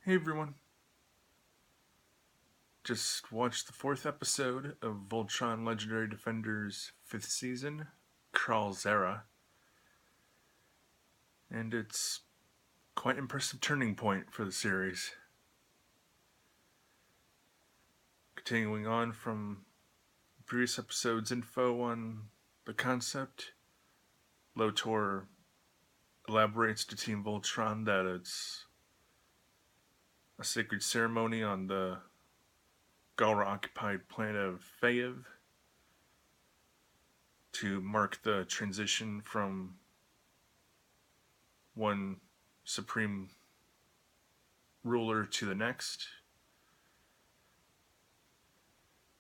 Hey everyone. Just watched the fourth episode of Voltron Legendary Defender's fifth season, Kral Zera, and it's quite an impressive turning point for the series. Continuing on from previous episodes' info on the concept, Lotor elaborates to Team Voltron that it's a sacred ceremony on the Galra occupied planet of Fayev to mark the transition from one supreme ruler to the next.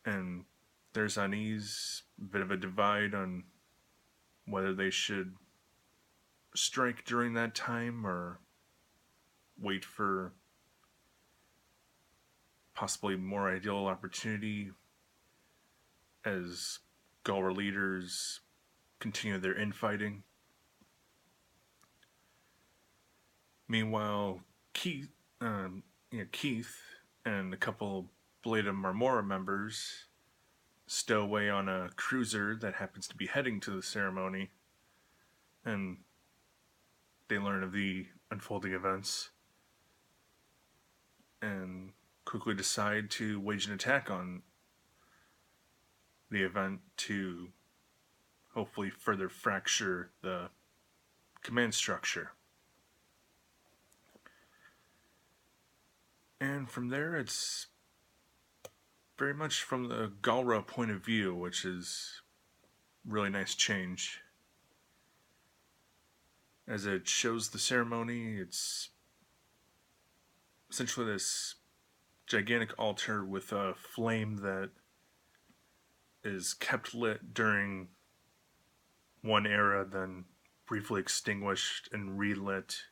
And there's unease, a bit of a divide on whether they should strike during that time or wait for possibly more ideal opportunity as Galra leaders continue their infighting. Meanwhile, Keith and a couple Blade of Marmora members stow away on a cruiser that happens to be heading to the ceremony, and they learn of the unfolding events and quickly decide to wage an attack on the event to hopefully further fracture the command structure. And from there, it's very much from the Galra point of view, which is really nice change. As it shows the ceremony, it's essentially this gigantic altar with a flame that is kept lit during one era, then briefly extinguished and relit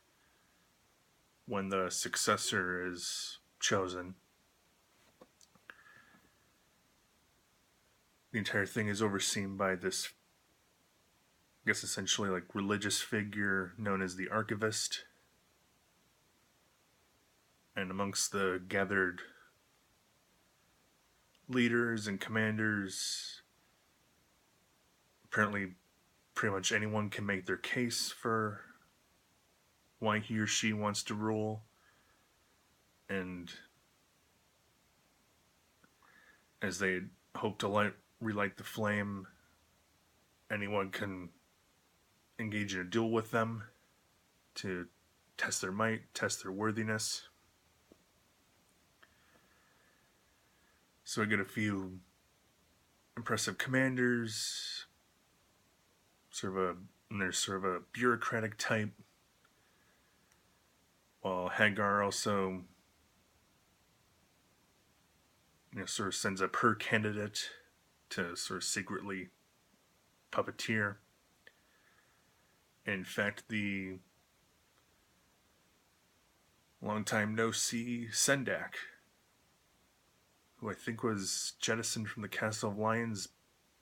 when the successor is chosen. The entire thing is overseen by this, I guess, essentially like religious figure known as the Archivist. And amongst the gathered leaders and commanders, apparently pretty much anyone can make their case for why he or she wants to rule. And as they hope to relight the flame, anyone can engage in a duel with them to test their might, test their worthiness. So I get a few impressive commanders, and there's sort of a bureaucratic type, while Hagar also sort of sends up her candidate to sort of secretly puppeteer. In fact, the long-time no-see Sendak, who I think was jettisoned from the Castle of Lions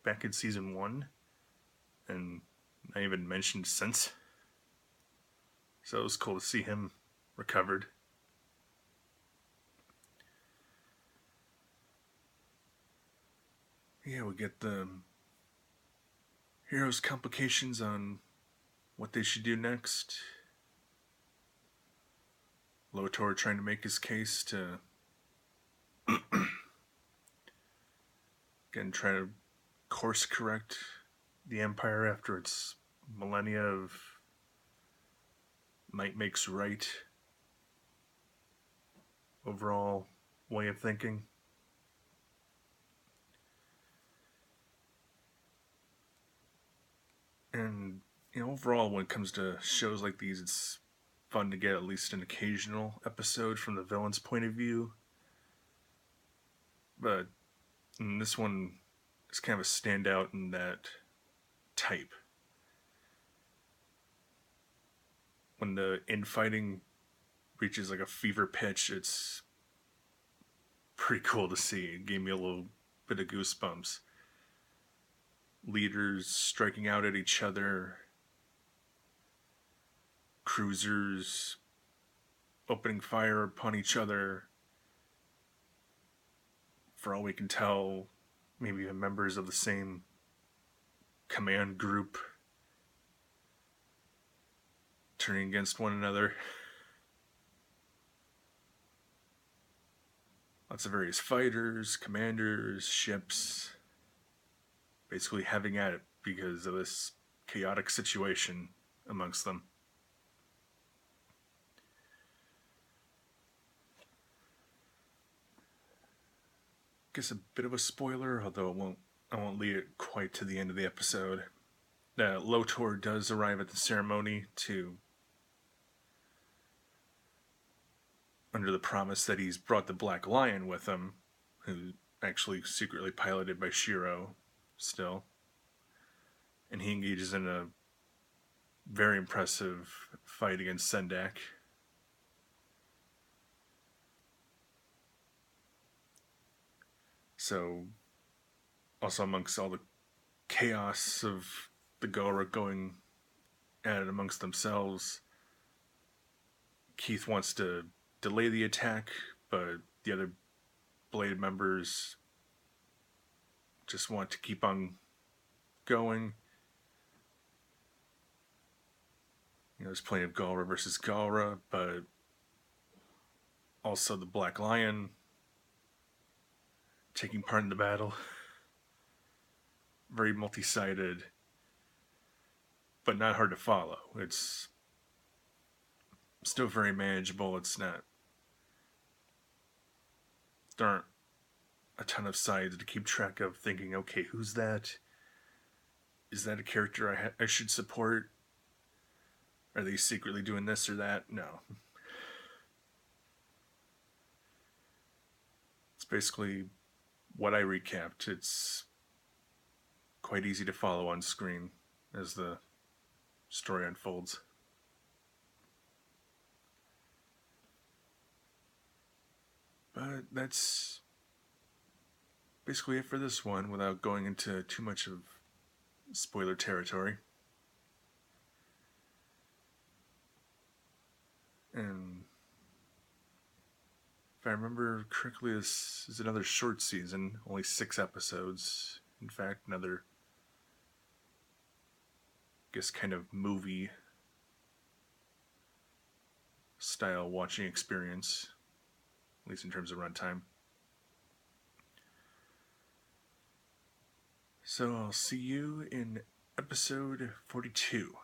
back in Season 1, and not even mentioned since. So it was cool to see him recovered. Yeah, we get the heroes' complications on what they should do next. Lotor trying to make his case to again try to course correct the Empire after its millennia of might makes right overall way of thinking. And overall, when it comes to shows like these, it's fun to get at least an occasional episode from the villain's point of view. But this one is kind of a standout in that type. When the infighting reaches like a fever pitch, it's pretty cool to see. It gave me a little bit of goosebumps. Leaders striking out at each other, cruisers opening fire upon each other. For all we can tell, maybe even members of the same command group turning against one another. Lots of various fighters, commanders, ships, basically having at it because of this chaotic situation amongst them. Guess a bit of a spoiler, although I won't lead it quite to the end of the episode. Lotor does arrive at the ceremony under the promise that he's brought the Black Lion with him, who's actually secretly piloted by Shiro still. And he engages in a very impressive fight against Sendak. So, also amongst all the chaos of the Galra going at it amongst themselves, Keith wants to delay the attack, but the other Blade members just want to keep on going. There's plenty of Galra versus Galra, but also the Black Lion taking part in the battle. Very multi-sided, but not hard to follow. It's still very manageable. There aren't a ton of sides to keep track of, thinking, okay, who's that? Is that a character I should support? Are they secretly doing this or that? No. It's basically what I recapped. It's quite easy to follow on screen as the story unfolds. But that's basically it for this one, without going into too much of spoiler territory. And if I remember correctly, this is another short season, only 6 episodes. In fact, another, I guess, kind of movie style watching experience, at least in terms of runtime. So I'll see you in episode 42.